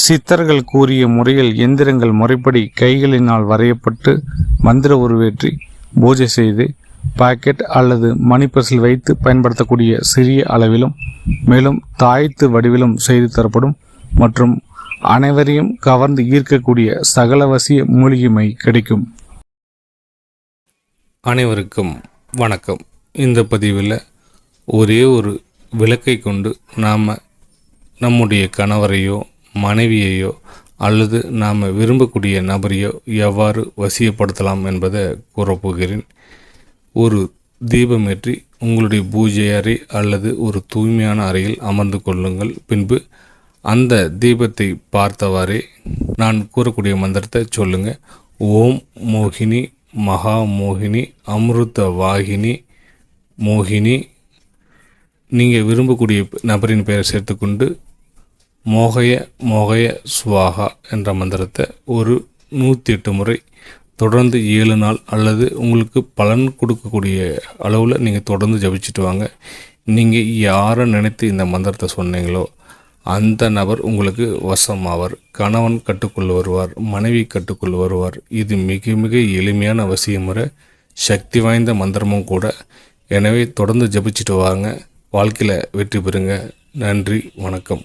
சித்தர்கள் கூறிய முறையில் எந்திரங்கள் முறைப்படி கைகளினால் வரையப்பட்டு மந்திர உருவேற்றி பூஜை செய்து பாக்கெட் அல்லது மணிப்பர்சில் வைத்து பயன்படுத்தக்கூடிய சிறிய அளவிலும் மேலும் தாயத்து வடிவிலும் செய்து தரப்படும் மற்றும் அனைவரையும் கவர்ந்து ஈர்க்கக்கூடிய சகலவசிய மூலிகை கிடைக்கும். அனைவருக்கும் வணக்கம். இந்த பதிவில் ஒரே ஒரு விளக்கை கொண்டு நாம் நம்முடைய கணவரையோ மனைவியையோ அல்லது நாம் விரும்பக்கூடிய நபரையோ எவ்வாறு வசியப்படுத்தலாம் என்பதை கூறப்போகிறேன். ஒரு தீபமேற்றி உங்களுடைய பூஜை அறை அல்லது ஒரு தூய்மையான அறையில் அமர்ந்து கொள்ளுங்கள். பின்பு அந்த தீபத்தை பார்த்தவாறே நான் கூறக்கூடிய மந்திரத்தை சொல்லுங்கள். ஓம் மோகினி மகா மோகினி அமிர்த வாகினி மோகினி. நீங்கள் விரும்பக்கூடிய நபரின் பெயரை சேர்த்துக்கொண்டு மோகய மோகய ஸ்வாகா என்ற மந்திரத்தை ஒரு 108 முறை தொடர்ந்து 7 நாள் அல்லது உங்களுக்கு பலன் கொடுக்கக்கூடிய அளவில் நீங்கள் தொடர்ந்து ஜபிச்சுட்டு வாங்க. நீங்கள் யாரை நினைத்து இந்த மந்திரத்தை சொன்னீங்களோ அந்த நபர் உங்களுக்கு வசமாவார். கணவன் கட்டுக்குள் வருவார், மனைவி கட்டுக்குள் வருவார். இது மிக மிக எளிமையான அவசிய முறை, சக்தி வாய்ந்த மந்திரமும் கூட. எனவே தொடர்ந்து ஜபிச்சுட்டு வாங்க, வாழ்க்கையில் வெற்றி பெறுங்க. நன்றி, வணக்கம்.